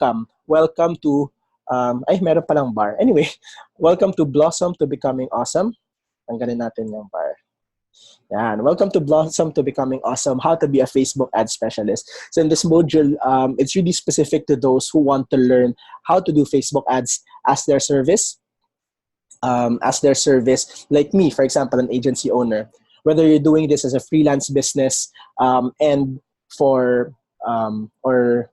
Welcome to, meron palang bar. Anyway, welcome to Blossom to Becoming Awesome. Tanggalin natin yung bar. Yan. Welcome to Blossom to Becoming Awesome, how to be a Facebook ad specialist. So in this module, it's really specific to those who want to learn how to do Facebook ads as their service. Like me, for example, an agency owner. Whether you're doing this as a freelance business and for or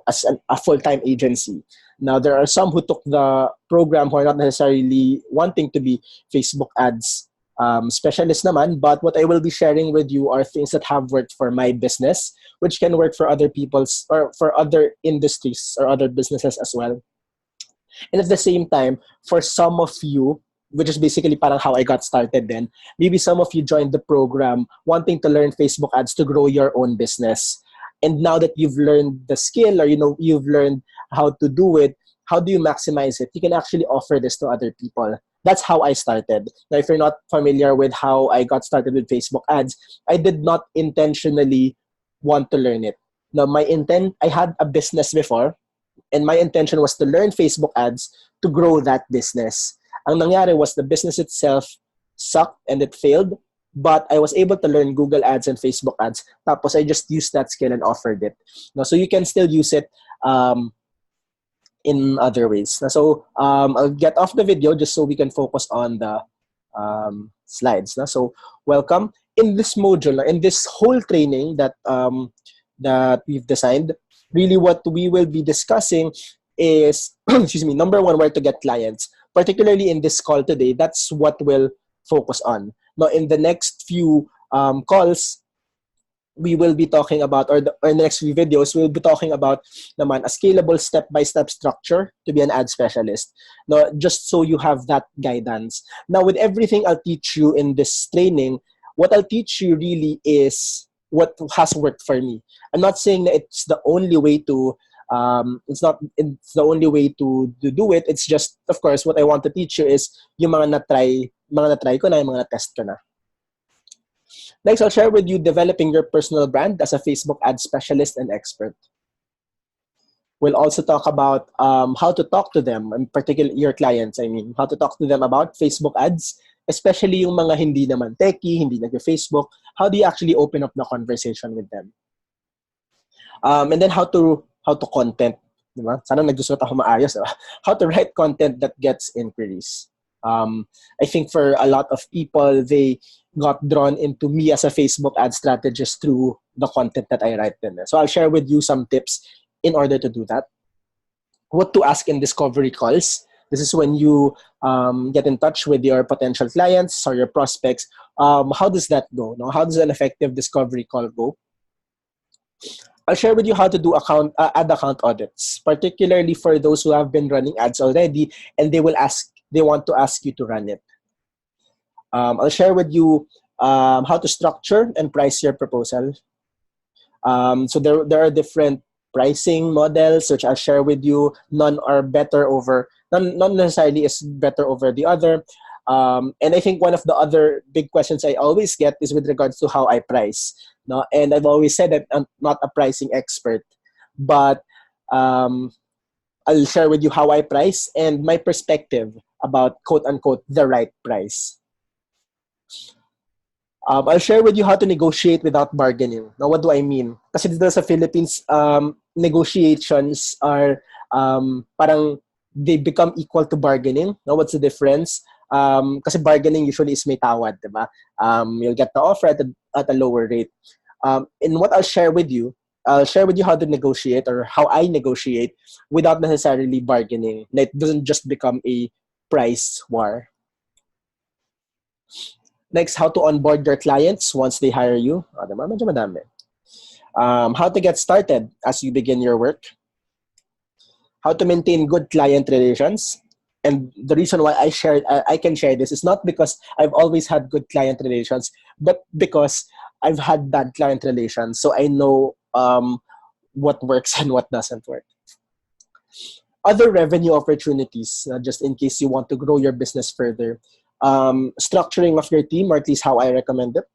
as a full-time agency. Now there are some who took the program who are not necessarily wanting to be Facebook ads specialist naman, but what I will be sharing with you are things that have worked for my business, which can work for other people's or for other industries or other businesses as well. And at the same time, for some of you, which is basically parang how I got started then, maybe some of you joined the program wanting to learn Facebook ads to grow your own business. And now that you've learned the skill or you've learned how to do it, how do you maximize it? You can actually offer this to other people. That's how I started. Now, if you're not familiar with how I got started with Facebook ads, I did not intentionally want to learn it. Now, I had a business before, and my intention was to learn Facebook ads to grow that business. Ang nangyari was the business itself sucked and it failed, but I was able to learn Google ads and Facebook ads. Tapos I just used that skill and offered it. Now, so you can still use it in other ways. Now, so I'll get off the video just so we can focus on the slides. Now, so welcome. In this module, in this whole training that we've designed, really what we will be discussing is, excuse me, number one, where to get clients. Particularly in this call today, that's what we'll focus on. Now, in the next few calls, we will be talking about, or in the next few videos, we'll be talking about naman a scalable step-by-step structure to be an ad specialist. Now, just so you have that guidance. Now, with everything I'll teach you in this training, what I'll teach you really is what has worked for me. I'm not saying that it's the only way to it's the only way to do it. It's just, of course, what I want to teach you is yung mga na-try ko na, yung mga na-test ko na. Next, I'll share with you developing your personal brand as a Facebook ad specialist and expert. We'll also talk about how to talk to them, in particular your clients, how to talk to them about Facebook ads, especially yung mga hindi naman techie, hindi nag-Facebook. How do you actually open up the conversation with them? And then how to content, diba? Sana nagsusulat ako maayos, diba? How to write content that gets inquiries. I think for a lot of people, they got drawn into me as a Facebook ad strategist through the content that I write in there. So I'll share with you some tips in order to do that. What to ask in discovery calls. This is when you get in touch with your potential clients or your prospects. How does that go? No? How does an effective discovery call go? I'll share with you how to do ad account audits, particularly for those who have been running ads already and they want to ask you to run it. I'll share with you how to structure and price your proposal. So there are different pricing models, which I'll share with you. None necessarily is better over the other. And I think one of the other big questions I always get is with regards to how I price. No? And I've always said that I'm not a pricing expert, but I'll share with you how I price and my perspective about quote-unquote the right price. I'll share with you how to negotiate without bargaining. Now, what do I mean? Kasi dito sa Philippines, negotiations are parang they become equal to bargaining. Now, what's the difference? Kasi bargaining usually is may tawad, diba? You'll get the offer at a lower rate. And what I'll share with you how to negotiate or how I negotiate without necessarily bargaining. It doesn't just become a price war. Next, how to onboard your clients once they hire you. Medyo madami. How to get started as you begin your work. How to maintain good client relations. And the reason why I can share this is not because I've always had good client relations, but because I've had bad client relations. So I know what works and what doesn't work. Other revenue opportunities, just in case you want to grow your business further. Structuring of your team, or at least how I recommend it.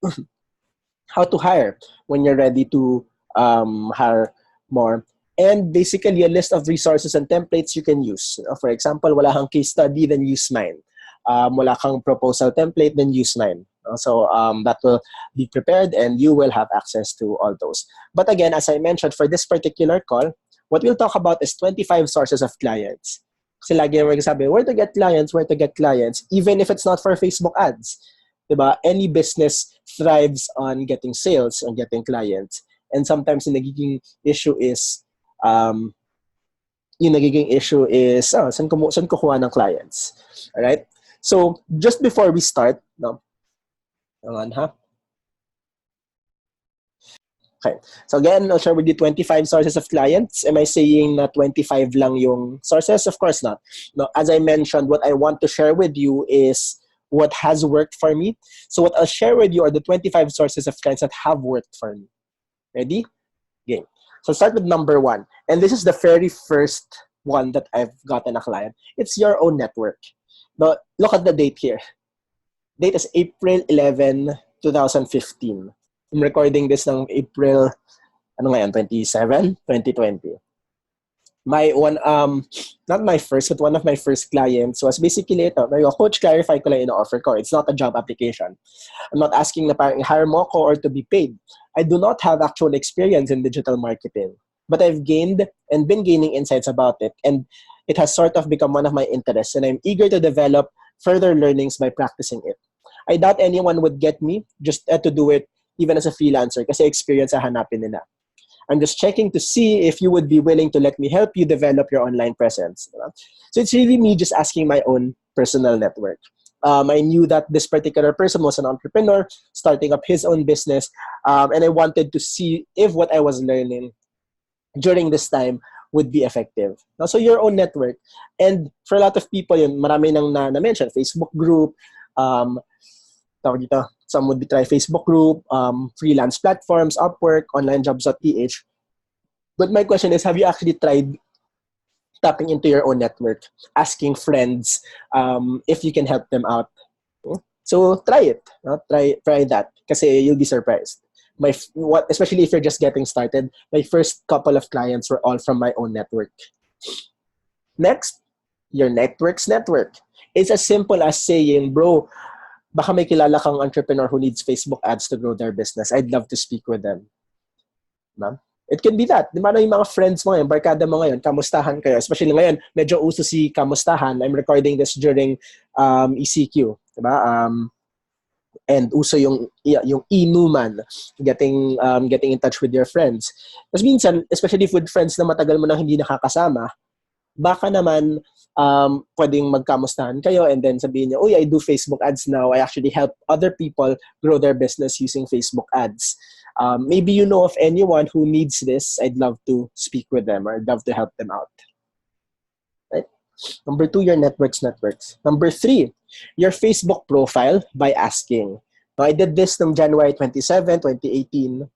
How to hire when you're ready to hire more. and basically a list of resources and templates you can use. For example, wala kang case study, then use mine. Wala kang proposal template, then use mine. So that will be prepared and you will have access to all those. But again, as I mentioned, for this particular call, what we'll talk about is 25 sources of clients. Kasi lagi naman nagsasabi, where to get clients, even if it's not for Facebook ads. Diba? Any business thrives on getting sales, on getting clients. And sometimes the nagiging issue is, saan kukuha ng clients? All right? So, just before we start, no? Hang on, ha? Okay. So again, I'll share with you 25 sources of clients. Am I saying na 25 lang yung sources? Of course not. No, as I mentioned, what I want to share with you is what has worked for me. So what I'll share with you are the 25 sources of clients that have worked for me. Ready? Game. So start with number 1. And this is the very first one that I've gotten a client. It's your own network. Now, look at the date here. Date is April 11, 2015. I'm recording this ng April, 27, 2020. My one, not my first, but one of my first clients was basically ito. Coach, clarify ko lang ino-offer ko. It's not a job application. I'm not asking na parang hire mo ko or to be paid. I do not have actual experience in digital marketing. But I've gained and been gaining insights about it. And it has sort of become one of my interests. And I'm eager to develop further learnings by practicing it. I doubt anyone would get me just to do it even as a freelancer kasi experience ang hanapin nila. I'm just checking to see if you would be willing to let me help you develop your online presence. So it's really me just asking my own personal network. I knew that this particular person was an entrepreneur starting up his own business, and I wanted to see if what I was learning during this time would be effective. So your own network. And for a lot of people, yun, marami nang na-mention, Facebook group, some would be try Facebook group, freelance platforms, Upwork, onlinejobs.ph. But my question is, have you actually tried tapping into your own network, asking friends if you can help them out? So try it. Try that kasi you'll be surprised. Especially if you're just getting started, my first couple of clients were all from my own network. Next, your network's network. It's as simple as saying, bro, baka may kilala kang entrepreneur who needs Facebook ads to grow their business. I'd love to speak with them. Ma'am? It can be that. Di ba yung mga friends mo ngayon, barkada mo ngayon, kamustahan kayo. Especially ngayon, medyo uso si kamustahan. I'm recording this during ECQ. Diba? And uso yung inuman, getting in touch with your friends. Tapos minsan, especially with friends na matagal mo nang hindi nakakasama, baka naman pwedeng magkamustahan kayo and then sabihin niyo, I do Facebook ads now. I actually help other people grow their business using Facebook ads. Maybe you know of anyone who needs this. I'd love to speak with them or I'd love to help them out. Right? Number 2, your networks. Number 3, your Facebook profile by asking. Now, I did this on January 27, 2018.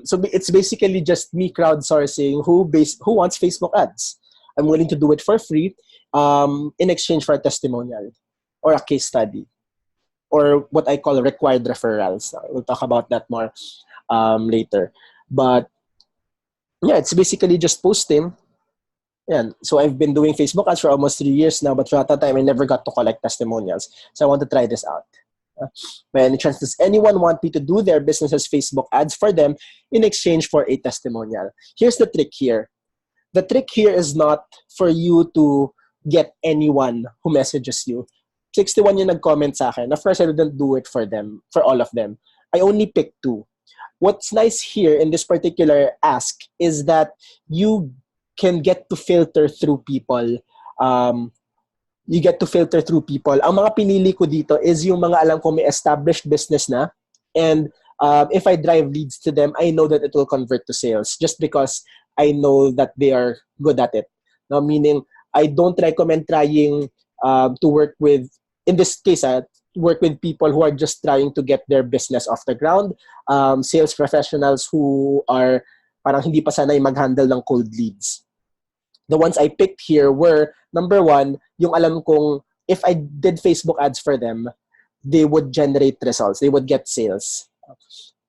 So it's basically just me crowdsourcing who wants Facebook ads. I'm willing to do it for free in exchange for a testimonial or a case study or what I call required referrals. We'll talk about that more later. But yeah, it's basically just posting. Yeah. So I've been doing Facebook ads for almost 3 years now, but throughout that time, I never got to collect testimonials. So I want to try this out. By any chance, does anyone want me to do their business's Facebook ads for them in exchange for a testimonial? Here's the trick here. The trick here is not for you to get anyone who messages you. 61 yung nag-comment sa akin. Of course, I didn't do it for them, for all of them. I only picked 2. What's nice here in this particular ask is that you can get to filter through people. You get to filter through people. Ang mga pinili ko dito is yung mga alam ko may established business na. And if I drive leads to them, I know that it will convert to sales just because I know that they are good at it. Now, meaning, I don't recommend trying to work with, in this case, work with people who are just trying to get their business off the ground. Sales professionals who are parang hindi pa sanay mag-handle ng cold leads. The ones I picked here were, number 1, yung alam kong if I did Facebook ads for them, they would generate results. They would get sales.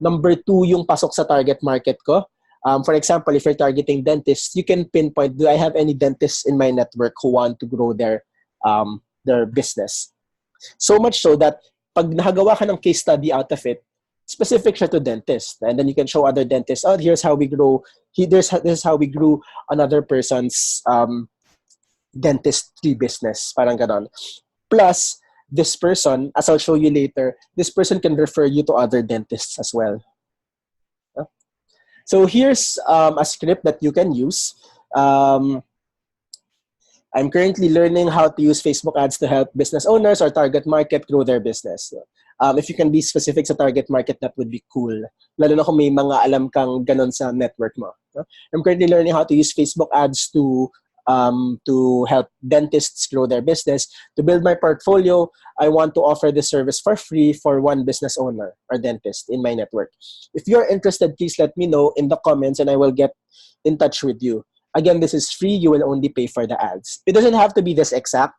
Number 2, yung pasok sa target market ko. For example, if you're targeting dentists, you can pinpoint, do I have any dentists in my network who want to grow their business? So much so that pag nakagawa ka ng case study out of it, specific siya to dentist. And then you can show other dentists, oh, here's how we grow, this is how we grew another person's dentistry business. Parang ganon. Plus, this person, as I'll show you later, this person can refer you to other dentists as well. So here's a script that you can use. I'm currently learning how to use Facebook ads to help business owners or target market grow their business. If you can be specific sa target market, that would be cool. Lalo na kung may mga alam kang ganon sa network mo. I'm currently learning how to use Facebook ads to help dentists grow their business. To build my portfolio, I want to offer this service for free for one business owner or dentist in my network. If you're interested, please let me know in the comments and I will get in touch with you. Again, this is free. You will only pay for the ads. It doesn't have to be this exact,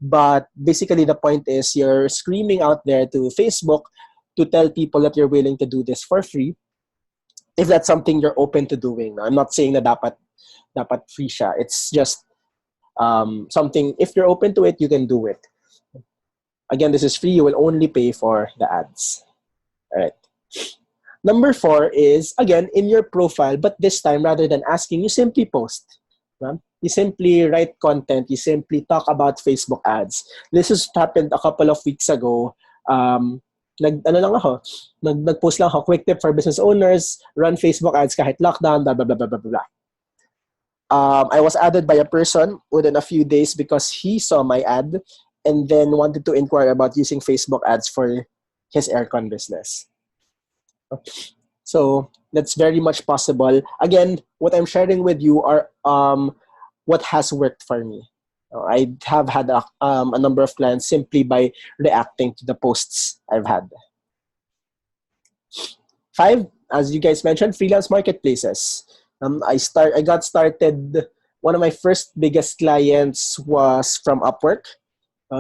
but basically the point is you're screaming out there to Facebook to tell people that you're willing to do this for free if that's something you're open to doing. I'm not saying na dapat free siya. It's just something, if you're open to it, you can do it. Again, this is free. You will only pay for the ads. All right. Number 4 is, again, in your profile, but this time, rather than asking, you simply post. You simply write content. You simply talk about Facebook ads. This has happened a couple of weeks ago. Nag-post lang ako, quick tip for business owners, run Facebook ads kahit lockdown, blah, blah, blah, blah, blah, blah. I was added by a person within a few days because he saw my ad and then wanted to inquire about using Facebook ads for his aircon business. So that's very much possible. Again, what I'm sharing with you are what has worked for me. I have had a number of clients simply by reacting to the posts I've had. 5, as you guys mentioned, freelance marketplaces. I got started. One of my first biggest clients was from Upwork.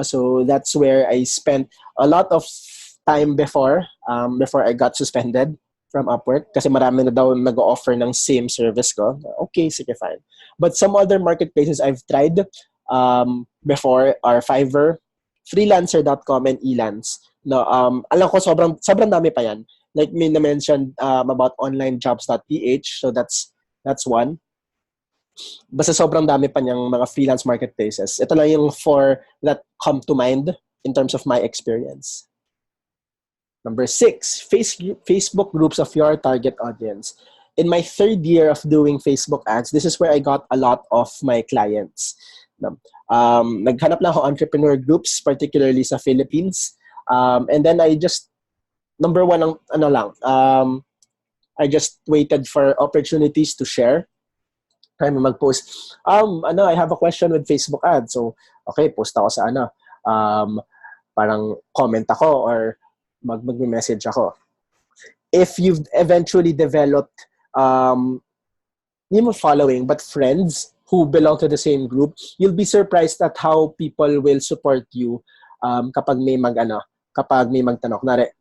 So that's where I spent a lot of time before I got suspended from Upwork kasi marami na daw nag-offer ng same service ko. Okay, sige, fine. But some other marketplaces I've tried before are Fiverr, freelancer.com, and Elance. No, alam ko sobrang dami pa yan. Like me na mentioned about onlinejobs.ph, so that's one. Basta sobrang dami pa niyang mga freelance marketplaces. Ito lang yung 4 that come to mind in terms of my experience. Number 6, Facebook groups of your target audience. In my 3rd year of doing Facebook ads, this is where I got a lot of my clients. Naghanap lang ako entrepreneur groups, particularly sa Philippines. And then I just, number 1, I just waited for opportunities to share. Time mag-post. I have a question with Facebook ads. So, okay, post ako sa parang comment ako or mag-message ako. If you've eventually developed following, but friends who belong to the same group, you'll be surprised at how people will support you kapag may magtanong.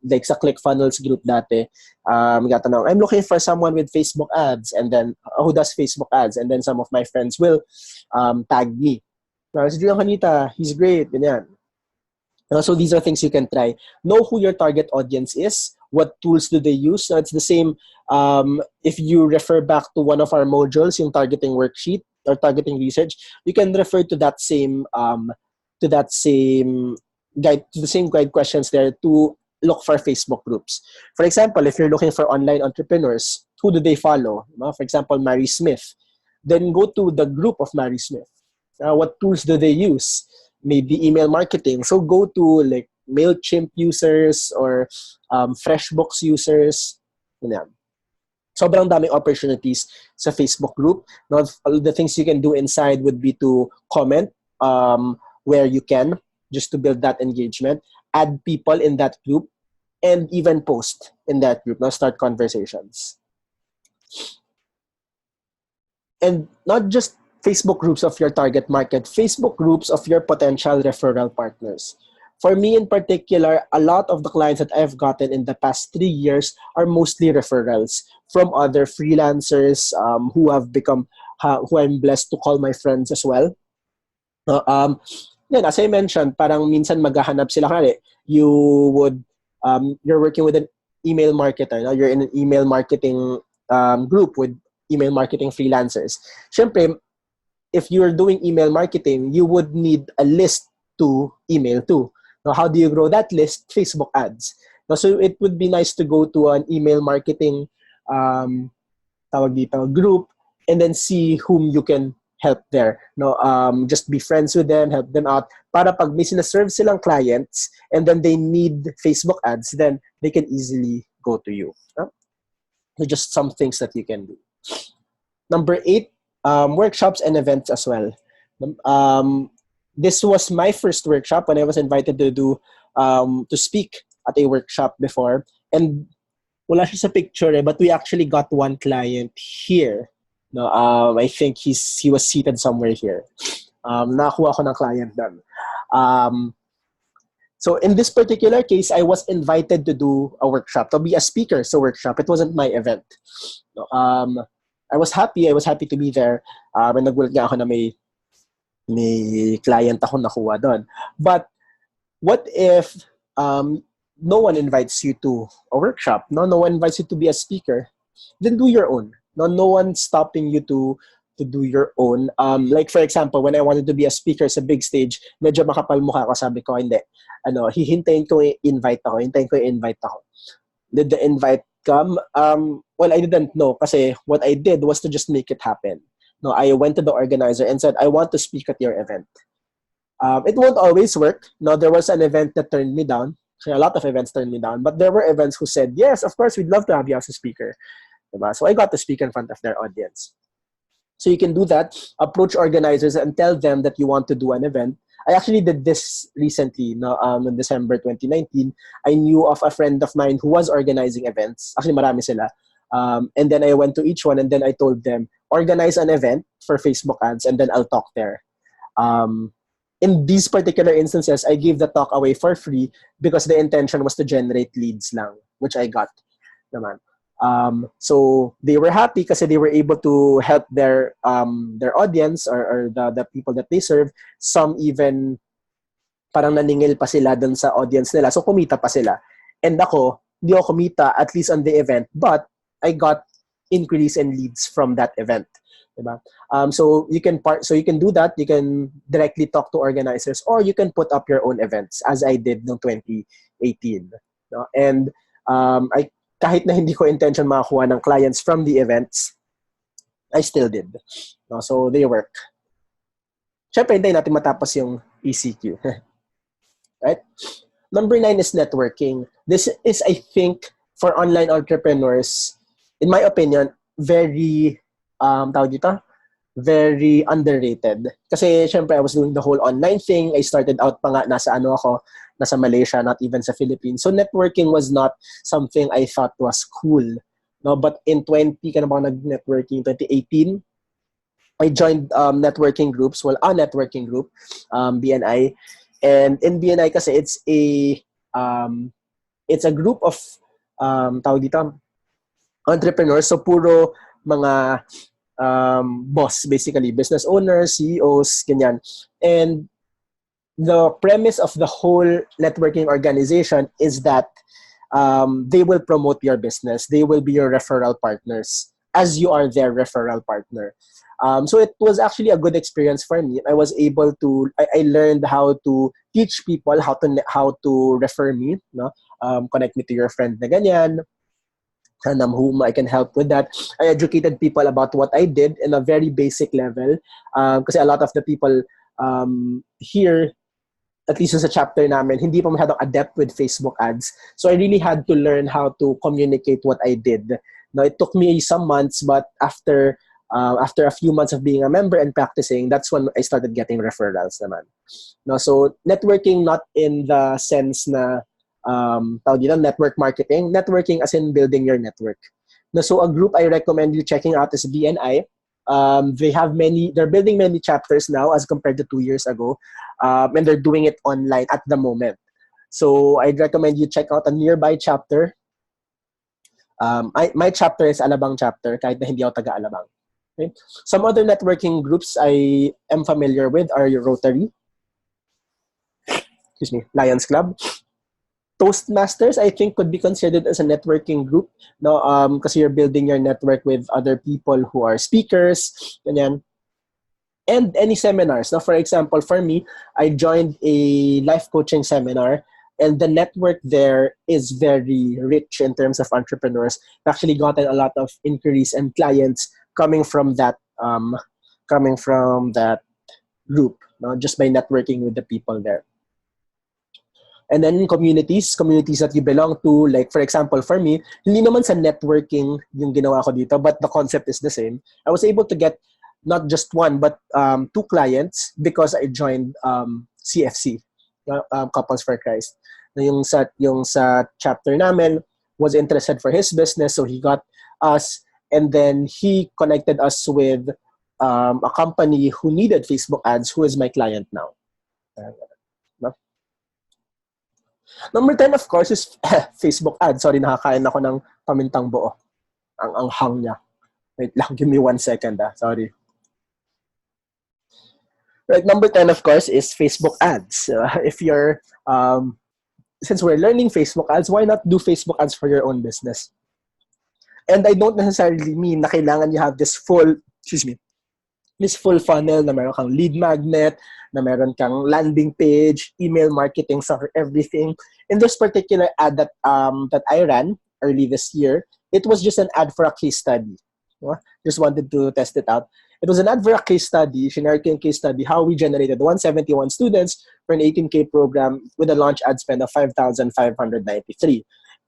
Like sa ClickFunnels group dati, magtatanong, I'm looking for someone with Facebook ads, and then who does Facebook ads, and then some of my friends will tag me. Si Julian Canita, he's great, ganyan. So these are things you can try. Know who your target audience is. What tools do they use? So it's the same. If you refer back to one of our modules, yung targeting worksheet or targeting research, you can refer to that same guide, to the same guide questions there to look for Facebook groups. For example, if you're looking for online entrepreneurs, who do they follow? For example, Mary Smith. Then go to the group of Mary Smith. What tools do they use? Maybe email marketing. So go to like MailChimp users or FreshBooks users. Yan. Sobrang daming opportunities sa Facebook group. Now, the things you can do inside would be to comment where you can, just to build that engagement, add people in that group, and even post in that group. Now start conversations. And not just Facebook groups of your target market, Facebook groups of your potential referral partners. For me in particular, a lot of the clients that I've gotten in the past 3 years are mostly referrals from other freelancers who have become, who I'm blessed to call my friends as well. Uh, um, Then, as I mentioned, parang minsan maghahanap sila kare. You would, you're working with an email marketer. No? You're in an email marketing group with email marketing freelancers. Siyempre, if you're doing email marketing, you would need a list to email to. Now, how do you grow that list? Facebook ads. Now, so it would be nice to go to an email marketing um, tawag dito, group and then see whom you can help there. No, just be friends with them, help them out. Para pag may sinaserve silang clients and then they need Facebook ads, then they can easily go to you. No? So just some things that you can do. Number 8, workshops and events as well. This was my first workshop when I was invited to speak at a workshop before. And wala siya sa picture but we actually got one client here. No, I think he was seated somewhere here. Nakakuha ko ng client doon. So in this particular case, I was invited to do a workshop, to be a speaker sa workshop. It wasn't my event. No, I was happy to be there. And nagulat nga ako na may client ako nakuha doon. But what if no one invites you to a workshop? No one invites you to be a speaker. Then do your own. No one's stopping you to do your own. Like for example, when I wanted to be a speaker sa big stage, medyo makapal mukha ako, sabi ko, hindi. Hihintayin ko i-invite ako. Did the invite come? Well, I didn't know kasi what I did was to just make it happen. No, I went to the organizer and said, I want to speak at your event. It won't always work. No, there was an event that turned me down. A lot of events turned me down, but there were events who said, yes, of course, we'd love to have you as a speaker. So I got to speak in front of their audience. So you can do that, approach organizers and tell them that you want to do an event. I actually did this recently, in December 2019. I knew of a friend of mine who was organizing events. Actually, marami sila. And then I went to each one and then I told them, organize an event for Facebook ads and then I'll talk there. In these particular instances, I gave the talk away for free because the intention was to generate leads lang, which I got naman. So they were happy kasi they were able to help their audience or the people that they serve. Some even parang naningil pa sila dun sa audience nila. So kumita pa sila. And ako, di ako kumita at least on the event, but I got increase in leads from that event. Diba? So you can do that. You can directly talk to organizers or you can put up your own events as I did in 2018. No? And kahit na hindi ko intention makakuha ng clients from the events, I still did. No? So they work. Siyempre, hintayin natin matapos yung ECQ. Right? Number 9 is networking. This is, I think, for online entrepreneurs, in my opinion, very very underrated. Kasi syempre I was doing the whole online thing. I started out pa nga nasa Malaysia, not even sa Philippines. So networking was not something I thought was cool. No, but in 2018, I joined networking groups. Well, a networking group, BNI. And in BNI kasi it's a group of entrepreneurs. So puro mga boss, basically business owners, CEOs, ganyan. And the premise of the whole networking organization is that they will promote your business. They will be your referral partners as you are their referral partner. So it was actually a good experience for me. I was able to, I learned how to teach people how to refer me, no? Connect me to your friend na ganyan, and whom I can help with that. I educated people about what I did in a very basic level. Kasi a lot of the people here, at least sa chapter namin, hindi pa masyadong adept with Facebook ads. So I really had to learn how to communicate what I did. Now, it took me some months, but after a few months of being a member and practicing, that's when I started getting referrals naman. No, so networking, not in the sense na network marketing. Networking as in building your network. No, so a group I recommend you checking out is BNI. They're building many chapters now as compared to 2 years ago. And they're doing it online at the moment. So I'd recommend you check out a nearby chapter. My chapter is Alabang chapter, kahit na hindi ako taga-Alabang. Okay? Some other networking groups I am familiar with are your Rotary, Lions Club. Toastmasters, I think, could be considered as a networking group, no? Kasi you're building your network with other people who are speakers, ganyan. And any seminars. Now, for example, for me, I joined a life coaching seminar, and the network there is very rich in terms of entrepreneurs. I've actually gotten a lot of inquiries and clients coming from that group, no? Just by networking with the people there. And then communities that you belong to, like for example, for me, hindi naman sa networking yung ginawa ko dito, but the concept is the same. I was able to get not just one, but two clients because I joined CFC, Couples for Christ. Na yung sa chapter namin was interested for his business, so he got us, and then he connected us with a company who needed Facebook ads, who is my client now. Number 10, of course, is Facebook ads. Sorry, nakakain ako ng pamintang buo. Ang anghang niya. Wait lang, give me 1 second. Sorry. Right, number 10, of course, is Facebook ads. If you're, since we're learning Facebook ads, why not do Facebook ads for your own business? And I don't necessarily mean na kailangan you have this full funnel na meron kang lead magnet, na meron kang landing page, email marketing, for everything. In this particular ad that I ran early this year, it was just an ad for a case study. Just wanted to test it out. It was an ad for a case study, generic case study, how we generated 171 students for an 18K program with a launch ad spend of 5,593.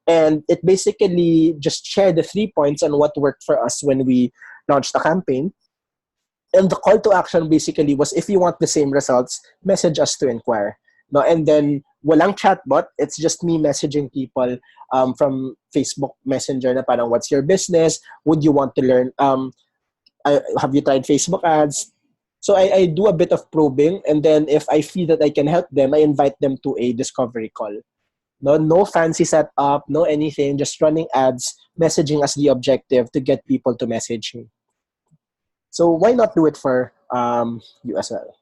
And it basically just shared the 3 points on what worked for us when we launched the campaign. And the call to action basically was, if you want the same results, message us to inquire. No, and then walang chatbot. It's just me messaging people from Facebook Messenger na parang, what's your business? Would you want to learn? Have you tried Facebook ads? So I do a bit of probing, and then if I feel that I can help them, I invite them to a discovery call. No fancy setup, no anything, just running ads, messaging as the objective to get people to message me. So why not do it for you as well?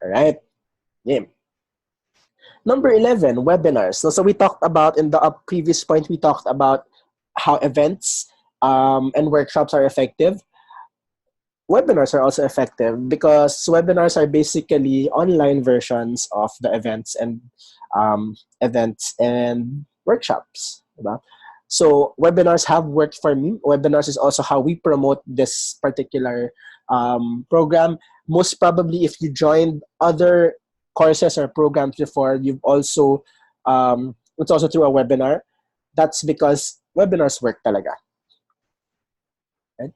All right. Yeah. Number 11, webinars. So we talked about, in the previous point, we talked about how events and workshops are effective. Webinars are also effective because webinars are basically online versions of the events and workshops. Right? So webinars have worked for me. Webinars is also how we promote this particular program. Most probably, if you joined other courses or programs before, you've also, it's also through a webinar. That's because webinars work talaga. Right?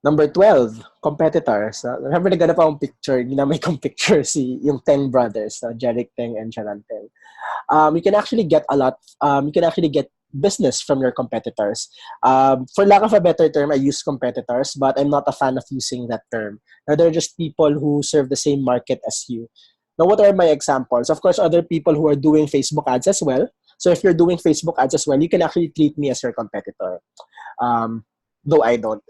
Number 12, competitors. Remember, naghanap akong picture, ginamay kong picture yung Teng brothers, Jeric Teng and Charan Teng. You can actually get business from your competitors. For lack of a better term, I use competitors, but I'm not a fan of using that term. Now, they're just people who serve the same market as you. Now, what are my examples? Of course, other people who are doing Facebook ads as well. So if you're doing Facebook ads as well, you can actually treat me as your competitor. Though I don't.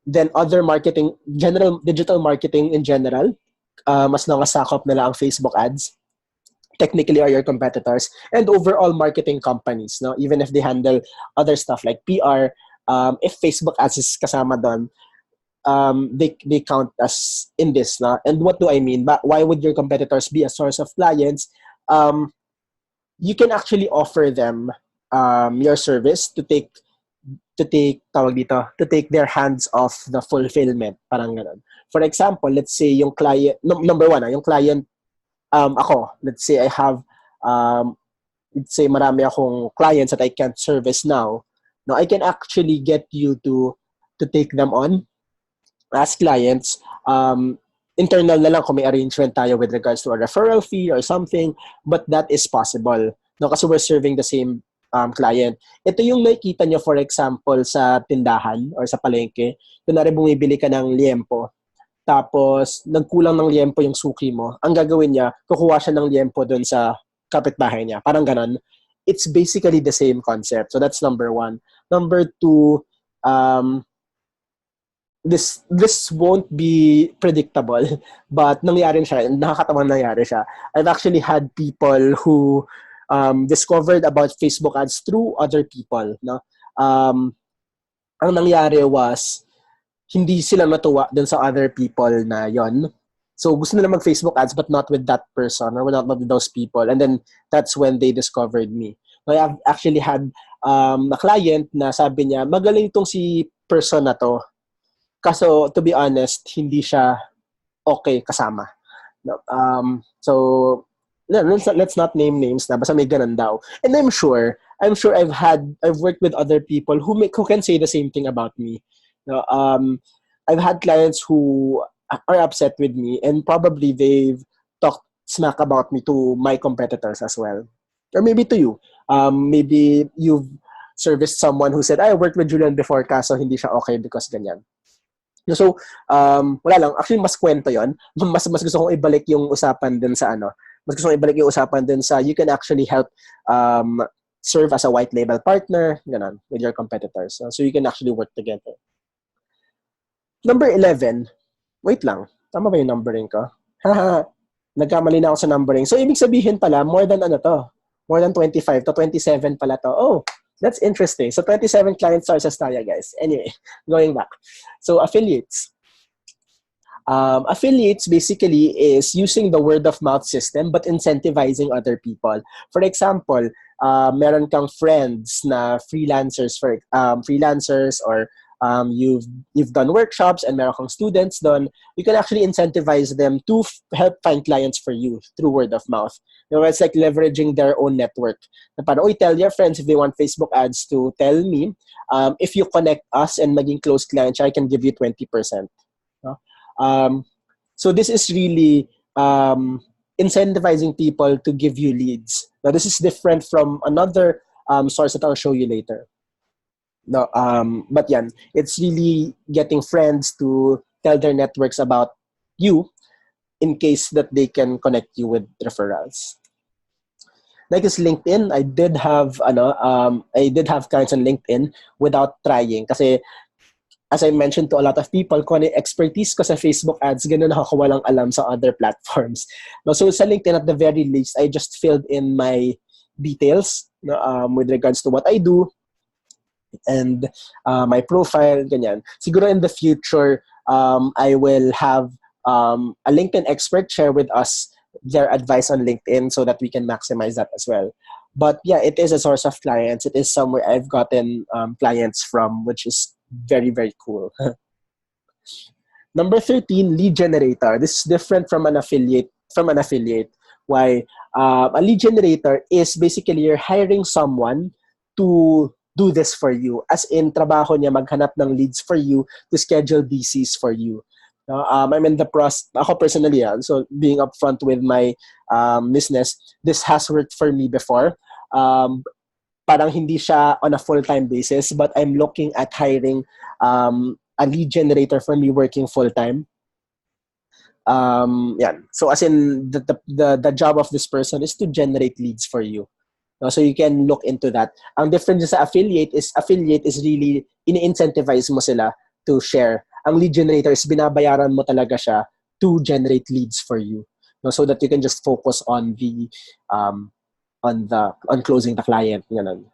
Then other marketing, digital marketing in general, mas nangasakop nila ang Facebook ads, technically are your competitors, and overall marketing companies, no? Even if they handle other stuff like PR, if Facebook ads is kasama doon, they count as in this, no? And what do I mean? But why would your competitors be a source of clients? You can actually offer them your service to take their hands off the fulfillment, parang ganun. For example, let's say yung client, number one, yung client, ako, let's say I have, let's say marami akong clients that I can't service now. No, I can actually get you to take them on as clients. Internal na lang kung may arrangement tayo with regards to a referral fee or something, but that is possible. No, kasi we're serving the same client. Ito yung nakikita nyo, for example, sa tindahan or sa palengke. Kunwari bumibili ka ng liempo, tapos nagkulang ng liempo yung suki mo. Ang gagawin niya, kukuha siya ng liempo doon sa kapitbahay niya. Parang ganon. It's basically the same concept. So that's number one. Number two, this won't be predictable, but nangyari siya, nakakatawang nangyari siya. I've actually had people who discovered about Facebook ads through other people. No? Ang nangyari was, hindi sila natuwa dun sa other people na yon. So gusto nila mag-Facebook ads but not with that person or not with those people. And then that's when they discovered me. So I've actually had a client na sabi niya, magaling tong si person na to. Kaso, to be honest, hindi siya okay kasama. No, so, let's not name names na, basta may ganun daw. And I'm sure I've worked with other people who can say the same thing about me. No, I've had clients who are upset with me and probably they've talked smack about me to my competitors as well. Or maybe to you. Maybe you've serviced someone who said, I worked with Julian before kaso hindi siya okay because ganyan. So, wala lang. Actually, mas kwento yon. Mas gusto kong ibalik yung usapan dun sa Mas gusto kong ibalik yung usapan dun sa you can actually help serve as a white label partner, ganon, with your competitors. So you can actually work together. Number 11. Wait lang. Tama ba yung numbering ko? Nagkamali na ako sa numbering. So, ibig sabihin pala, more than 25 to 27 pala to. Oh, that's interesting. So 27 client sources tayo, guys. Anyway, going back. So affiliates. Affiliates basically is using the word of mouth system but incentivizing other people. For example, meron kang friends na freelancers or you've done workshops and meron kang students done, you can actually incentivize them to help find clients for you through word of mouth. You know, it's like leveraging their own network. Na parang, tell your friends if they want Facebook ads to tell me, if you connect us and maging close clients, I can give you 20%. No? So this is really incentivizing people to give you leads. Now, this is different from another source that I'll show you later. No, but yan, it's really getting friends to tell their networks about you in case that they can connect you with referrals. Like is LinkedIn, I did have clients on LinkedIn without trying. Kasi as I mentioned to a lot of people, kung ano expertise ko sa Facebook ads, ganun ako walang alam sa other platforms. No, so sa LinkedIn, at the very least, I just filled in my details with regards to what I do, and my profile, ganyan. Siguro in the future, I will have a LinkedIn expert share with us their advice on LinkedIn so that we can maximize that as well. But yeah, it is a source of clients. It is somewhere I've gotten clients from, which is very, very cool. Number 13, lead generator. This is different from an affiliate. Why? A lead generator is basically you're hiring someone to do this for you. As in, trabaho niya maghanap ng leads for you to schedule DCs for you. I'm in the process, ako personally, so being upfront with my business, this has worked for me before. Parang hindi siya on a full-time basis, but I'm looking at hiring a lead generator for me working full-time. So as in, the job of this person is to generate leads for you. So you can look into that. Ang difference sa affiliate is really ini-incentivize mo sila to share. Ang lead generator is binabayaran mo talaga siya to generate leads for you. So that you can just focus on closing the client. Ganun.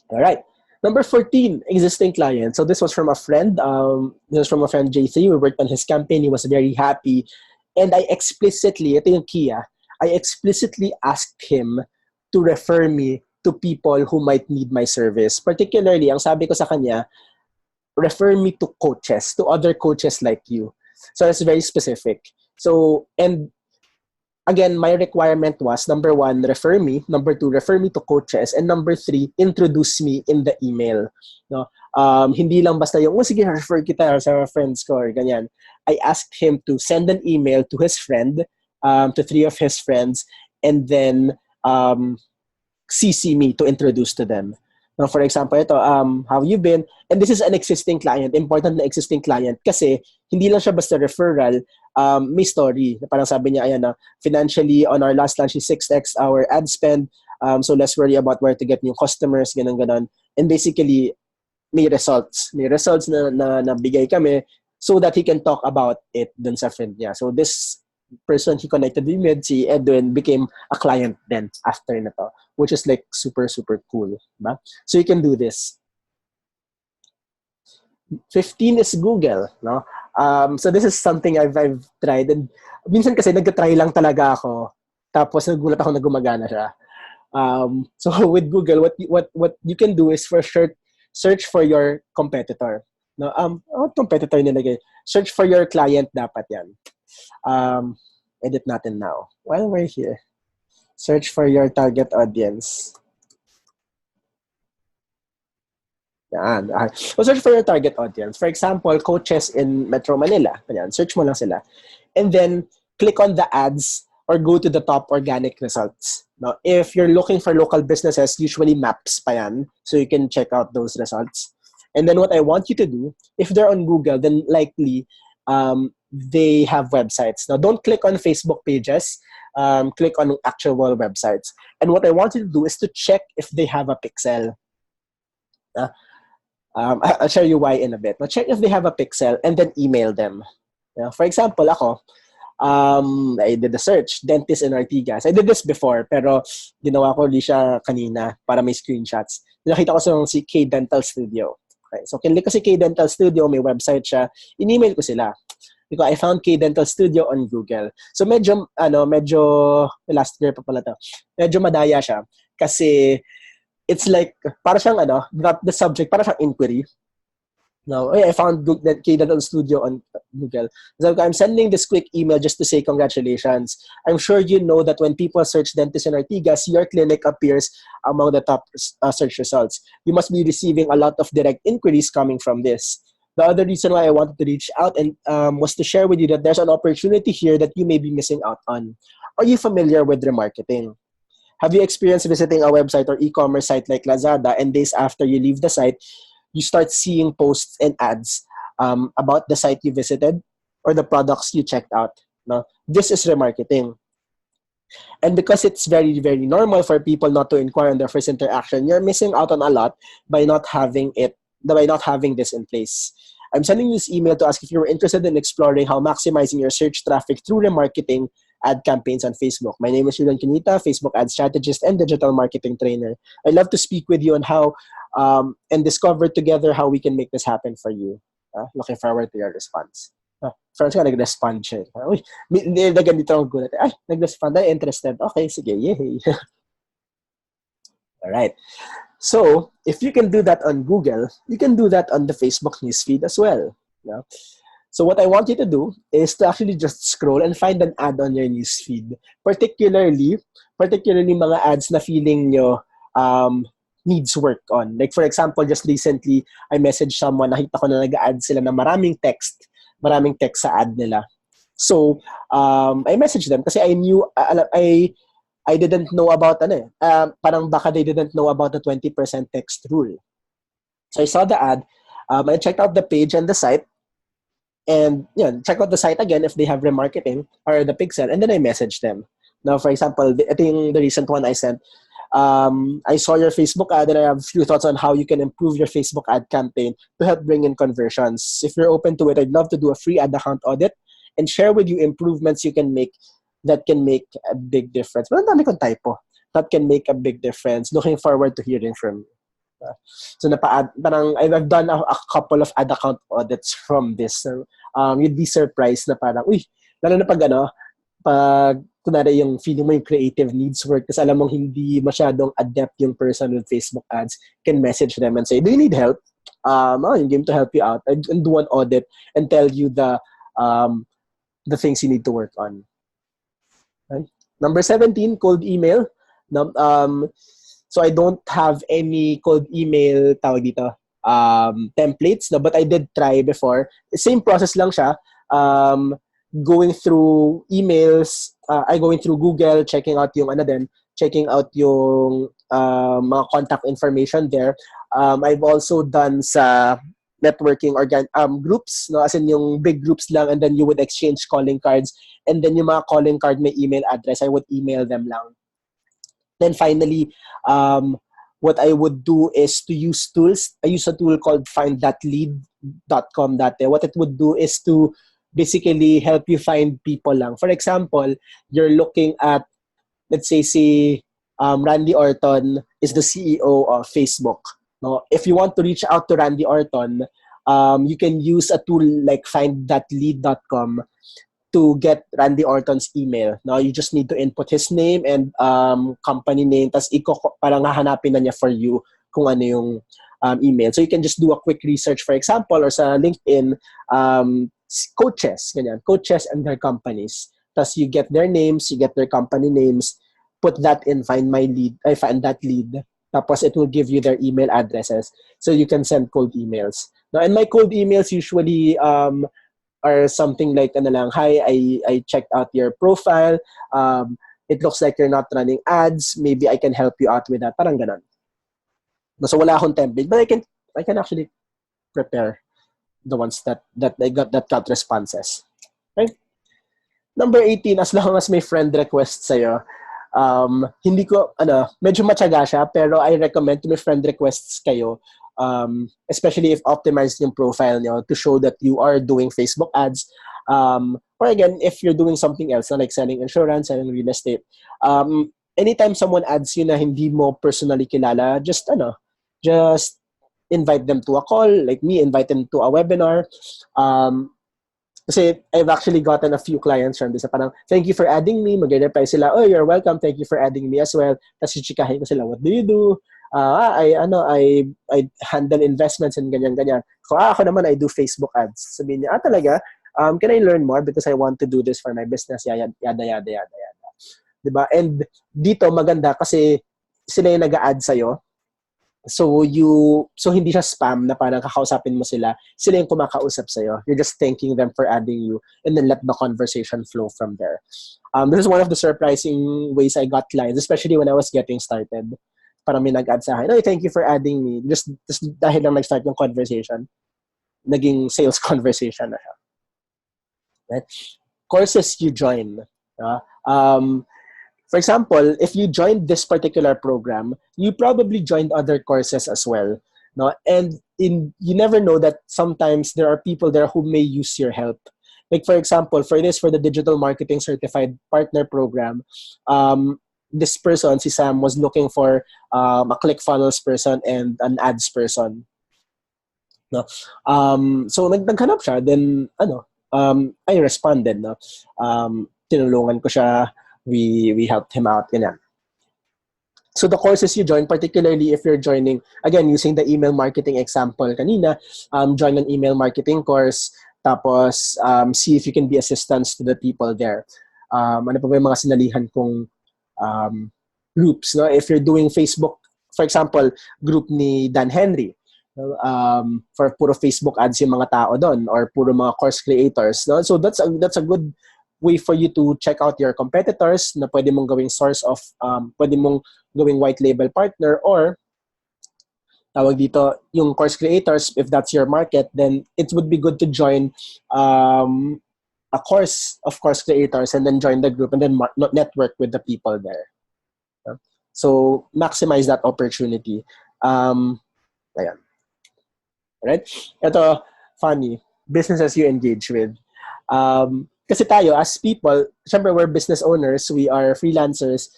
All right. Number 14, existing client. So this was from a friend. This was from a friend, J3. We worked on his campaign. He was very happy. And I explicitly, ito yung key, I explicitly asked him to refer me to people who might need my service. Particularly, ang sabi ko sa kanya, refer me to coaches, to other coaches like you. So it's very specific. So, and again, my requirement was, number 1, refer me. Number 2, refer me to coaches. And number 3, introduce me in the email. No? Hindi lang basta yung, sige, refer kita sa friends ko or ganyan. I asked him to send an email to his friend, to 3 of his friends, and then CC me to introduce to them. Now, for example, ito, how you been? And this is an existing client, important na existing client kasi hindi lang siya basta referral, may story. Parang sabi niya, ayan na, financially, on our last launch is 6x our ad spend, so less worry about where to get new customers, ganun. And basically, may results. May results na nabigay kami so that he can talk about it dun sa friend niya. So this person he connected with, si Edwin, became a client then after na to, which is like super, super cool. Diba? So you can do this. 15 is Google. No? So this is something I've tried. And minsan kasi nag-try lang talaga ako. Tapos nagulat ako na gumagana siya. So with Google, what you can do is for sure search for your competitor. No, what competitor nilagay? Search for your client dapat yan. Edit natin now. While we're here, search for your target audience. Yan. So search for your target audience. For example, coaches in Metro Manila. Yan. Search mo lang sila. And then click on the ads or go to the top organic results. Now, if you're looking for local businesses, usually maps pa yan, so you can check out those results. And then what I want you to do, if they're on Google, then likely they have websites. Now, don't click on Facebook pages. Click on actual websites. And what I want you to do is to check if they have a pixel. I'll show you why in a bit. Now, check if they have a pixel and then email them. For example, ako, I did a search, dentist in Ortigas. I did this before, pero ginawa ko ulit siya kanina para may screenshots. Nakita ko si K Dental Studio. Okay, so kinlik ko si K Dental Studio, may website siya. In-email ko sila. Because I found K Dental Studio on Google. So medyo last year pa pala to. Medyo madaya siya kasi it's like para siyang the subject para siyang inquiry. No, I found that K Dental Studio on Google. So I'm sending this quick email just to say congratulations. I'm sure you know that when people search dentist in Ortigas, your clinic appears among the top search results. You must be receiving a lot of direct inquiries coming from this. The other reason why I wanted to reach out and was to share with you that there's an opportunity here that you may be missing out on. Are you familiar with remarketing? Have you experienced visiting a website or e-commerce site like Lazada and days after you leave the site, you start seeing posts and ads about the site you visited or the products you checked out? No? This is remarketing. And because it's very, very normal for people not to inquire on their first interaction, you're missing out on a lot by not having this in place. I'm sending you this email to ask if you're interested in exploring how maximizing your search traffic through remarketing ad campaigns on Facebook. My name is Julian, Canita, Facebook ad strategist and digital marketing trainer. I'd love to speak with you on how and discover together how we can make this happen for you. Looking forward to your response. Friends ka, nag-respond siya. Uy, ganito ang gulat. Ay, nag-respond. Ay, interested. Okay, sige, yay. All right. So, if you can do that on Google, you can do that on the Facebook newsfeed as well. Yeah? So what I want you to do is to actually just scroll and find an ad on your newsfeed. Particularly mga ads na feeling nyo needs work on. Like for example, just recently, I messaged someone, nakita ko na nag-add sila na maraming text sa ad nila. So, I messaged them kasi I knew, I didn't know about parang baka they didn't know about the 20% text rule. So I saw the ad, I checked out the page and the site, and check out the site again if they have remarketing or the pixel, and then I messaged them. Now, for example, I think the recent one I sent, I saw your Facebook ad and I have a few thoughts on how you can improve your Facebook ad campaign to help bring in conversions. If you're open to it, I'd love to do a free ad account audit and share with you improvements you can make that can make a big difference. But ang dami kong typo. That can make a big difference. Looking forward to hearing from you. So parang I've done a couple of ad account audits from this. You'd be surprised na parang, uy, lalo na pag kunwari yung feeling mo yung creative needs work kasi alam mong hindi masyadong adept yung person with Facebook ads, can message them and say, do you need help? I'm game to help you out and do an audit and tell you the things you need to work on. Right? Number 17, cold email. So I don't have any cold email templates, but I did try before. Same process lang siya. Going through emails, going through Google, checking out yung checking out yung mga contact information there. I've also done sa networking groups, no? As in yung big groups lang, and then you would exchange calling cards, and then yung mga calling card may email address, I would email them lang. Then finally, what I would do is to use tools. I use a tool called find.lead.com. What it would do is to basically help you find people lang. For example, you're looking at, let's say, si Randy Orton is the CEO of Facebook. No? If you want to reach out to Randy Orton, you can use a tool like find.lead.com to get Randy Orton's email. No, you just need to input his name and company name, tas parang hahanapin na niya for you kung ano yung email. So you can just do a quick research, for example, or sa LinkedIn, coaches and their companies. Tas you get their names, you get their company names, put that in find that lead. Tapos it will give you their email addresses, so you can send cold emails. Now, and my cold emails usually are something like, hi, I checked out your profile. It looks like you're not running ads. Maybe I can help you out with that. Parang ganon. So wala akong template, but I can actually prepare the ones that got responses. Right? Number 18, as long as may friend request sa'yo, hindi ko, medyo matyaga siya, pero I recommend to may friend requests kayo, especially if optimized yung profile nyo to show that you are doing Facebook ads. Or again, if you're doing something else, like selling insurance, selling real estate, anytime someone adds you na hindi mo personally kilala, just invite them to a call, like me, invite them to a webinar. Kasi I've actually gotten a few clients from this. Parang, thank you for adding me. Mag-reply sila, oh, you're welcome. Thank you for adding me as well. Tapos chichikahin ko sila, what do you do? I handle investments and ganyan-ganyan. So, ako naman, I do Facebook ads. Sabihin niya, talaga? Can I learn more because I want to do this for my business? Yada. Diba? And dito, maganda kasi sila yung nag-a-add sa'yo. So hindi siya spam na parang kakausapin mo sila. Sila yung kumakausap sa'yo. You're just thanking them for adding you and then let the conversation flow from there. This is one of the surprising ways I got clients, especially when I was getting started. Parang may nag-add sa akin, oh, thank you for adding me. Just dahil lang nag-start yung conversation, naging sales conversation na siya. Right? Courses you join. For example, if you joined this particular program, you probably joined other courses as well. No? And you never know that sometimes there are people there who may use your help. Like for example, for the Digital Marketing Certified Partner Program, this person, si Sam, was looking for a ClickFunnels person and an ads person. No? So naghanap siya, then I responded. No? Tinulungan ko siya. We helped him out. So the courses you join, particularly if you're joining, again, using the email marketing example kanina, join an email marketing course, tapos see if you can be assistants to the people there. Ano pa ba yung mga sinalihan kong groups? No? If you're doing Facebook, for example, group ni Dan Henry, for puro Facebook ads yung mga tao doon, or puro mga course creators. No? So that's a good way for you to check out your competitors na pwede mong gawing source of, pwede mong gawing white label partner, or tawag dito, yung course creators, if that's your market, then it would be good to join a course of course creators and then join the group and then network with the people there. So maximize that opportunity. Ayan. Right? Ito, funny. Businesses you engage with. Kasi tayo, as people, syempre we're business owners, we are freelancers,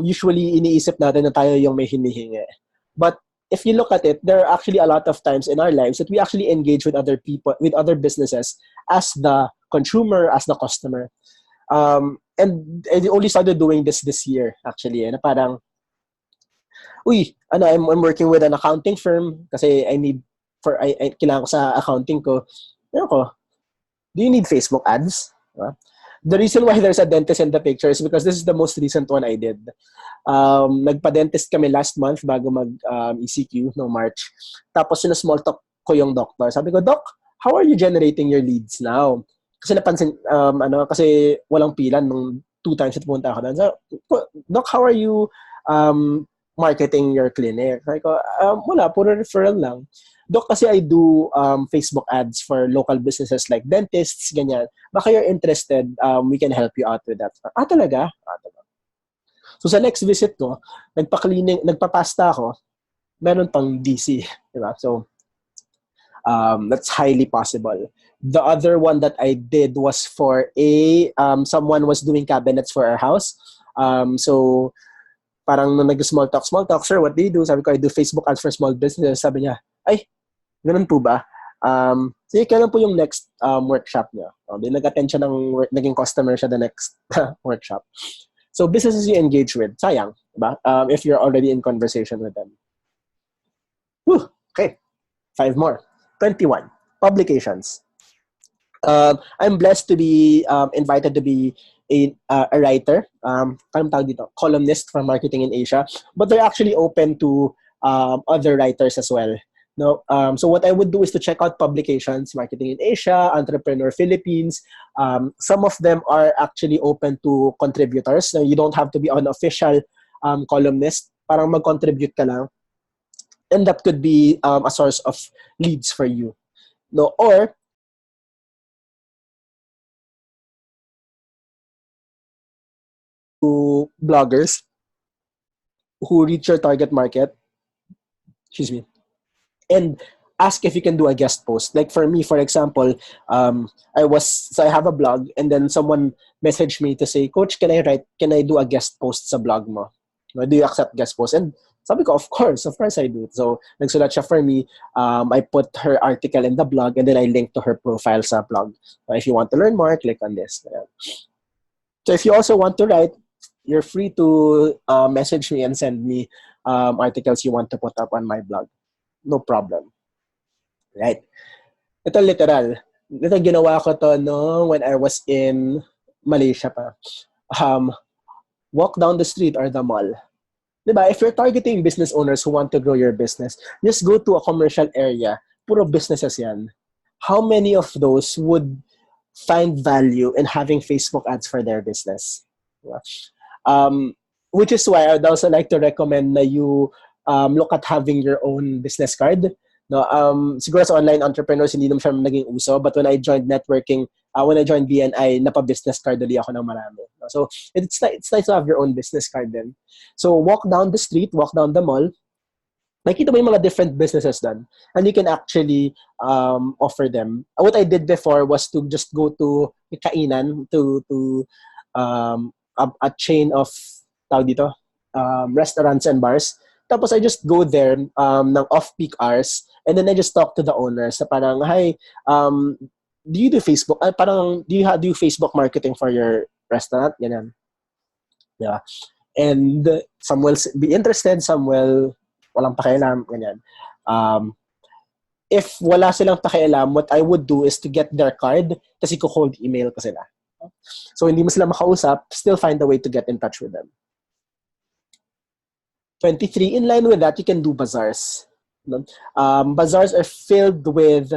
usually iniisip natin na tayo yung may hinihingi. But if you look at it, there are actually a lot of times in our lives that we actually engage with other people, with other businesses as the consumer, as the customer. And I only started doing this year, actually. Na parang, I'm working with an accounting firm kasi kailangan ko sa accounting ko. Do you need Facebook ads? The reason why there's a dentist in the picture is because this is the most recent one I did. Nagpa-dentist kami last month bago mag-ECQ no March. Tapos small talk ko yung doctor. Sabi ko, Doc, how are you generating your leads now? Kasi napansin, kasi walang pila nung 2 times na pumunta ako doon. So, Doc, how are you marketing your clinic? Sabi ko, wala, puro referral lang. Doc, kasi I do Facebook ads for local businesses like dentists, ganyan. Baka you're interested, we can help you out with that. Talaga? Talaga. So sa next visit ko, nagpapasta ako, meron pang DC. Diba? So, that's highly possible. The other one that I did was for someone was doing cabinets for our house. So, parang nung nag-small talk, sir, what do you do? Sabi ko, I do Facebook ads for small businesses. Sabi niya, ay, ganun po ba? Sige, kailan po yung next workshop niya? Nag-attend siya naging customer siya the next workshop. So, businesses you engage with, sayang, diba? If you're already in conversation with them. Whew, okay, 5 more. 21, publications. I'm blessed to be invited to be a writer, anong tawag dito? Columnist for Marketing in Asia, but they're actually open to other writers as well. No, so what I would do is to check out publications, Marketing in Asia, Entrepreneur Philippines. Some of them are actually open to contributors. So you don't have to be an official columnist. Parang mag-contribute ka lang. And that could be a source of leads for you. No, or to bloggers who reach your target market. Excuse me. And ask if you can do a guest post. Like for me, for example, I have a blog, and then someone messaged me to say, Coach, can I do a guest post sa blog mo? Do you accept guest posts? And sabi ko, of course I do. So nagsulat siya for me. I put her article in the blog, and then I link to her profile sa blog. If you want to learn more, click on this. So if you also want to write, you're free to message me and send me articles you want to put up on my blog. No problem. Right? Ito literal. Ito ginawa ko to when I was in Malaysia pa. Walk down the street or the mall. Diba? If you're targeting business owners who want to grow your business, just go to a commercial area. Puro businesses yan. How many of those would find value in having Facebook ads for their business? Which is why I would also like to recommend na you look at having your own business card. No, siguro sa online entrepreneurs, hindi naman siya naging uso. But when I joined networking, when I joined BNI, napa-business card ulit ako ng marami. So it's nice to have your own business card then. So walk down the street, walk down the mall, nakita mo yung mga different businesses done. And you can actually offer them. What I did before was to just go to kainan, to a chain of restaurants and bars. Tapos I just go there ng off-peak hours, and then I just talk to the owners. So parang, hi, do you do Facebook? Do you do Facebook marketing for your restaurant? Ganyan. Yeah. And some will be interested, some will walang pakialam. Ganyan. If wala silang pakialam, what I would do is to get their card, kasi cold email ko sila. So hindi mo sila makausap, still find a way to get in touch with them. 23, in line with that, you can do bazaars. Bazaars are filled with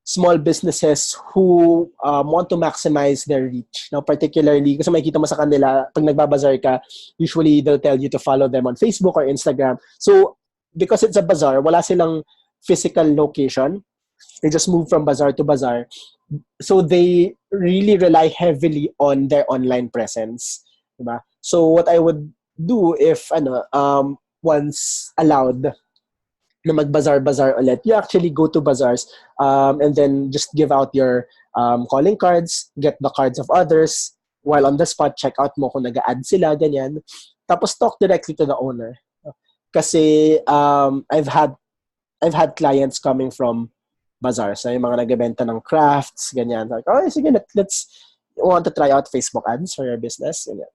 small businesses who want to maximize their reach. Now, particularly, kasi makikita mo sa kanila, pag nagbabazar ka, usually they'll tell you to follow them on Facebook or Instagram. So, because it's a bazaar, wala silang physical location. They just move from bazaar to bazaar. So, they really rely heavily on their online presence. Diba? So, what I would do if once allowed na mag-bazaar ulit, you actually go to bazaars and then just give out your calling cards, get the cards of others, while on the spot, check out mo kung nag-a-add sila, ganyan. Tapos talk directly to the owner. Kasi I've had clients coming from bazaars, yung mga nagbebenta ng crafts, ganyan. Like, oh, sige, let's want to try out Facebook ads for your business, ganyan.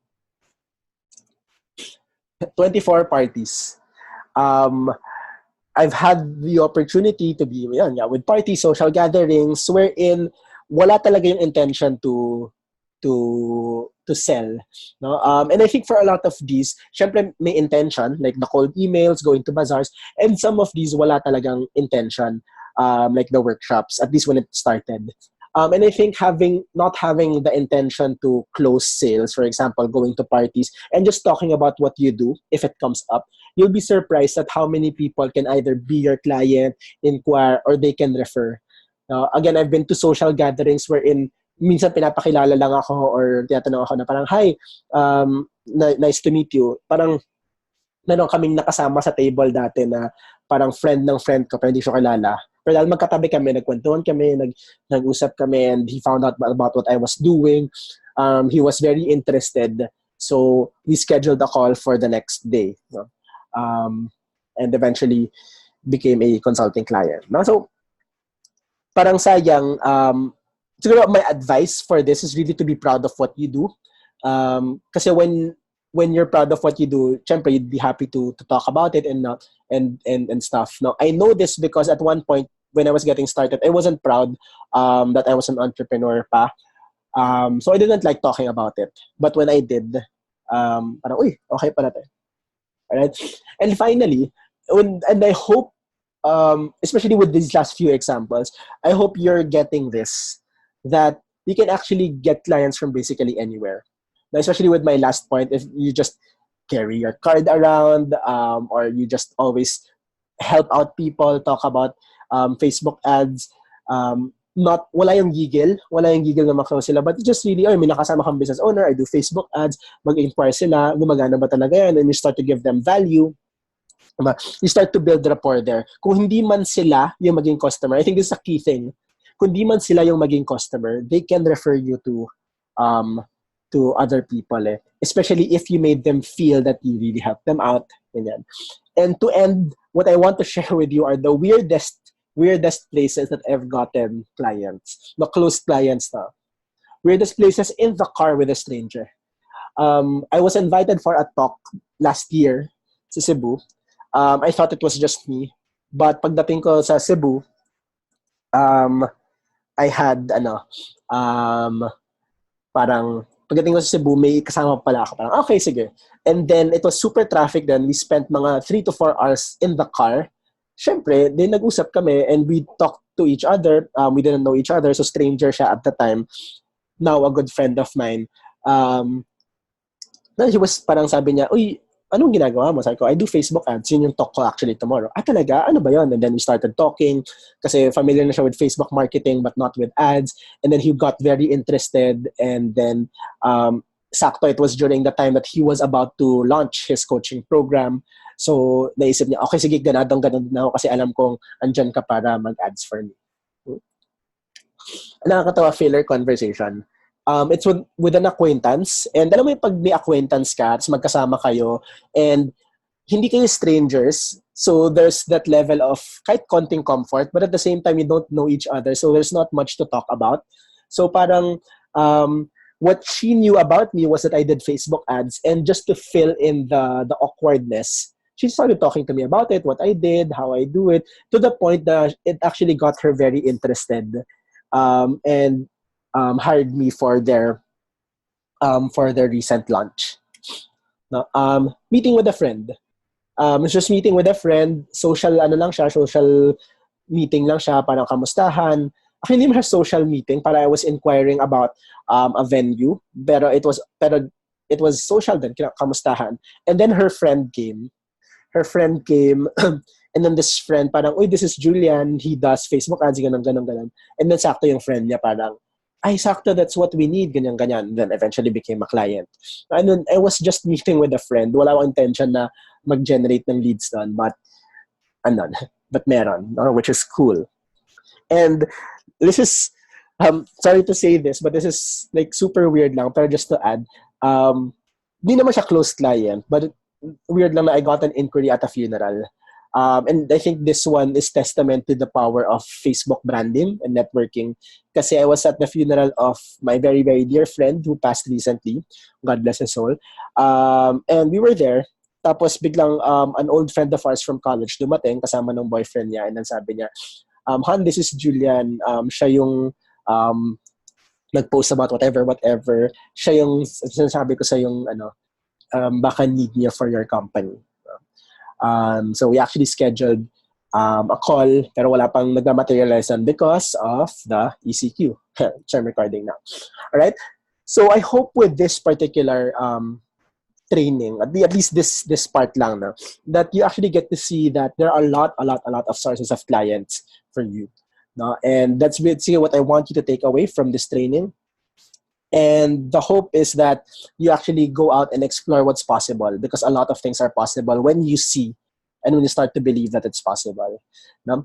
24 parties. I've had the opportunity to be with parties, social gatherings, wherein wala talaga yung intention to sell. No? And I think for a lot of these, syempre may intention, like the cold emails, going to bazaars, and some of these wala talagang intention, like the workshops, at least when it started. And I think not having the intention to close sales, for example, going to parties and just talking about what you do, if it comes up, you'll be surprised at how many people can either be your client, inquire, or they can refer. Again, I've been to social gatherings wherein minsan pinapakilala lang ako or tinatanong ako na parang, hi, nice to meet you. Parang meron kaming nakasama sa table dati na parang friend ng friend ko pero hindi siya kilala. Pero dahil magkatabi kami, nagkwentuhan kami, nag-usap kami, and he found out about what I was doing. He was very interested. So we scheduled a call for the next day. No? And eventually became a consulting client. No? So parang sayang, siguro my advice for this is really to be proud of what you do. Kasi when you're proud of what you do, syempre you'd be happy to talk about it and stuff. No, I know this because at one point when I was getting started, I wasn't proud that I was an entrepreneur pa. So I didn't like talking about it. But when I did, parang, uy, okay pala tayo. Alright? And finally, and I hope, especially with these last few examples, I hope you're getting this, that you can actually get clients from basically anywhere. Now, especially with my last point, if you just carry your card around, or you just always help out people, talk about Facebook ads, wala yung gigil na maklose sila, but just really, may nakasama kang business owner, I do Facebook ads, mag-inquire sila, gumagana ba talaga yan, and you start to give them value. You start to build rapport there. Kung hindi man sila yung maging customer, I think this is a key thing. Kung hindi man sila yung maging customer, they can refer you to other people. Especially if you made them feel that you really helped them out. And to end, what I want to share with you are the weirdest places that I've gotten clients. The close clients na. Weirdest places in the car with a stranger. I was invited for a talk last year sa Cebu. I thought it was just me. But pagdating ko sa Cebu, I had, parang, pagdating ko sa Cebu, may kasama pala ako. Parang, okay, sige. And then, it was super traffic then. We spent mga 3 to 4 hours in the car. Syempre, then nag-usap kami and we talked to each other. We didn't know each other, so stranger siya at the time. Now, a good friend of mine. He was parang sabi niya, uy, anong ginagawa mo? Sabi ko, I do Facebook ads. Yun yung talk ko actually tomorrow. Talaga? Ano ba yun? And then we started talking kasi familiar na siya with Facebook marketing but not with ads. And then he got very interested. And then, sakto, it was during the time that he was about to launch his coaching program. So, naisip niya, okay, sige, ganun din ako kasi alam kong andyan ka para mag-ads for me. Nakakatawa filler conversation. It's with an acquaintance. And alam mo yung pag may acquaintance ka, tapos magkasama kayo, and hindi kayo strangers, so there's that level of kahit konting comfort, but at the same time, you don't know each other, so there's not much to talk about. So parang, what she knew about me was that I did Facebook ads, and just to fill in the awkwardness, she started talking to me about it, what I did, how I do it, to the point that it actually got her very interested. And hired me for their recent launch. No, meeting with a friend. Just meeting with a friend, social meeting lang siya, parang kamustahan. Actually, hindi mo siya social meeting, para I was inquiring about a venue, pero it was social din, kamustahan. And then her friend came, and then this friend parang, uy, this is Julian, he does Facebook ads, ganun. And then sakto yung friend niya parang, ay, sakto, that's what we need, ganyan. Then eventually became a client. And then I was just meeting with a friend. Wala akong intention na mag-generate ng leads doon, but meron, which is cool. And this is, sorry to say this, but this is like super weird lang, pero just to add, di naman siya close client, but weird lang na I got an inquiry at a funeral. And I think this one is testament to the power of Facebook branding and networking. Kasi I was at the funeral of my very, very dear friend who passed recently. God bless his soul. And we were there. Tapos biglang an old friend of ours from college dumating kasama ng boyfriend niya. And then sabi niya, Han, this is Julian. Siya yung nag-post about whatever. Siya yung sinasabi ko sa yung baka need niya for your company. So we actually scheduled a call, pero wala pang nagma-materialize because of the ECQ. Which I'm recording now. All right. So I hope with this particular training, at least this part lang na, that you actually get to see that there are a lot of sources of clients for you. No? And that's basically what I want you to take away from this training. And the hope is that you actually go out and explore what's possible, because a lot of things are possible when you see and when you start to believe that it's possible. No?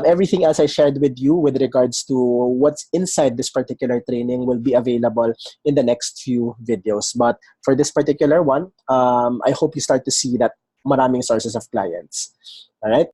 Everything else I shared with you with regards to what's inside this particular training will be available in the next few videos. But for this particular one, I hope you start to see that maraming sources of clients. All right?